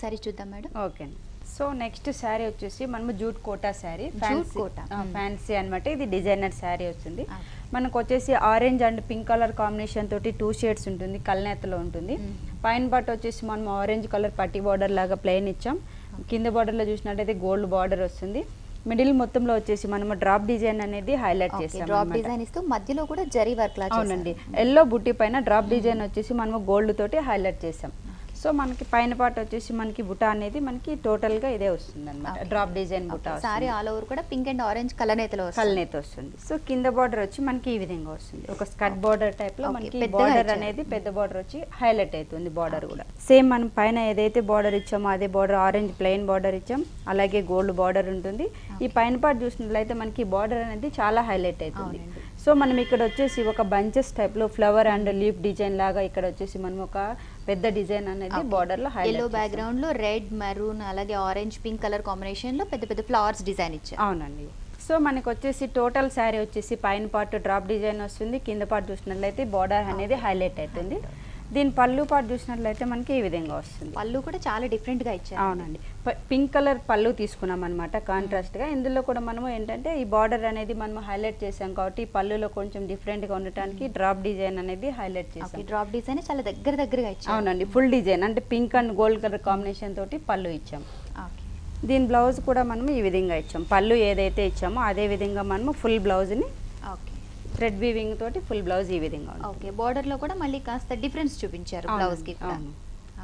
Sorry చూద్దాం madam. Okay అండి. So next sari వచ్చేసి మనము జూట్ కోటా శారీ, ఫ్యాన్సీ అనమాట. ఇది డిజైనర్ శారీ వస్తుంది. మనకు వచ్చేసి orange and pink colour combination తోటి 2 షేడ్స్ ఉంటుంది, కల్నేతలో ఉంటుంది. పైన పార్ట్ వచ్చేసి మనం ఆరెంజ్ కలర్ పట్టి బార్డర్ లాగా ప్లెయిన్ ఇచ్చాం. కింద బార్డర్లో చూసినట్టయితే గోల్డ్ బార్డర్ వస్తుంది. మిడిల్ మొత్తంలో వచ్చేసి మనము డ్రాప్ డిజైన్ అనేది హైలైట్ చేసాం. డ్రాప్ డిజైన్ ఇస్తూ మధ్యలో కూడా జరీ వర్క్ లా. అవునండి, ఎల్లో బుట్టి పైన డ్రాప్ డిజైన్ వచ్చేసి మనము గోల్డ్ తోటి హైలైట్ చేసాం. సో మనకి పైన పార్ట్ వచ్చేసి మనకి బుటా అనేది మనకి టోటల్ గా ఇదే వస్తుంది అనమాట. డ్రాప్ డిజైన్ బుటా సారీ ఆల్ ఓవర్ కూడా పింక్ అండ్ ఆరెంజ్ కలనేత వస్తుంది. సో కింద బార్డర్ వచ్చి మనకి ఈ విధంగా వస్తుంది, ఒక స్కర్ట్ బార్డర్ టైప్ లో మనకి బార్డర్ అనేది పెద్ద బార్డర్ వచ్చి హైలైట్ అవుతుంది. బార్డర్ కూడా సేమ్ మనం పైన ఏదైతే బార్డర్ ఇచ్చామో అదే బార్డర్, ఆరెంజ్ ప్లెయిన్ బార్డర్ ఇచ్చాం, అలాగే గోల్డ్ బార్డర్ ఉంటుంది. ఈ పైన పార్ట్ చూసినట్లయితే మనకి బార్డర్ అనేది చాలా హైలైట్ అవుతుంది. సో మనం ఇక్కడ వచ్చేసి ఒక బంచెస్ టైప్ లో ఫ్లవర్ అండ్ లీఫ్ డిజైన్ లాగా ఇక్కడ వచ్చేసి మనం ఒక పెద్ద డిజైన్ అనేది బార్డర్ లో ఎల్లో బ్యాక్గ్రౌండ్ లో రెడ్ మెరూన్ అలాగే ఆరెంజ్ పింక్ కలర్ కాంబినేషన్ లో పెద్ద పెద్ద ఫ్లవర్స్ డిజైన్ ఇచ్చారు. అవునండి. సో మనకి వచ్చేసి టోటల్ శారీ వచ్చేసి పైన పార్ట్ డ్రాప్ డిజైన్ వస్తుంది, కింద పార్ట్ చూసినట్లయితే బార్డర్ అనేది హైలైట్ అవుతుంది. దీని పళ్ళు పార్ట్ చూసినట్లయితే మనకి ఈ విధంగా వస్తుంది. పళ్ళు కూడా చాలా డిఫరెంట్ గా ఇచ్చారు. అవునండి, పింక్ కలర్ పళ్ళు తీసుకున్నాం అనమాట కాంట్రాస్ట్ గా. ఇందులో కూడా మనము ఏంటంటే ఈ బార్డర్ అనేది మనం హైలైట్ చేసాం కాబట్టి ఈ పళ్ళులో కొంచెం డిఫరెంట్ గా ఉండటానికి డ్రాప్ డిజైన్ అనేది హైలైట్ చేసాం. డ్రాప్ డిజైన్ చాలా దగ్గరగా ఇచ్చాం. అవునండి, ఫుల్ డిజైన్ అంటే pink and gold colour combination తోటి పళ్ళు ఇచ్చాం. దీని బ్లౌజ్ కూడా మనము ఈ విధంగా ఇచ్చాం. పళ్ళు ఏదైతే ఇచ్చామో అదే విధంగా మనము ఫుల్ బ్లౌజ్ ని థ్రెడ్ వీవింగ్ తోటి ఫుల్ బ్లౌజ్ ఈ విధంగా ఉంది. ఓకే, బోర్డర్ లో కూడా మళ్ళీ కాస్త డిఫరెన్స్ చూపించారు బ్లౌజ్ కి కూడా.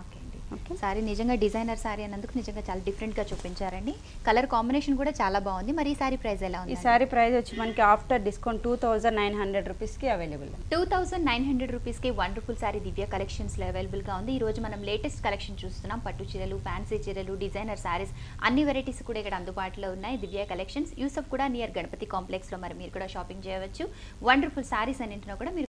ఓకే అండి, సారీ నిజంగా డిజైనర్ సారీ అన్నందుకు నిజంగా చాలా డిఫరెంట్ గా చూపించారండి. కలర్ కాంబినేషన్ కూడా చాలా బాగుంది. మరి ఈ సారీ ప్రైస్ ఎలా ఉంది? ఈ సారీ ప్రైస్ వచ్చి మనకి ఆఫ్టర్ డిస్కౌంట్ 2900 రూపీస్ కి అవైలబుల్. 2900 రూపీస్ కి వండర్ఫుల్ సారీ దివ్య కలెక్షన్స్ లో అవైలబుల్ గా ఉంది. ఈ రోజు మనం లేటెస్ట్ కలెక్షన్ చూస్తున్నాం. పట్టు చీరలు, ఫ్యాన్సీ చీరలు, డిజైనర్ సారీస్ అన్ని వెరైటీస్ కూడా ఇక్కడ అందుబాటులో ఉన్నాయి. దివ్య కలెక్షన్స్ యూసఫ్ కూడా నియర్ గణపతి కాంప్లెక్స్ లో మరి మీరు కూడా షాపింగ్ చేయవచ్చు. వండర్ఫుల్ సారీస్ అన్నింటిలో కూడా మీరు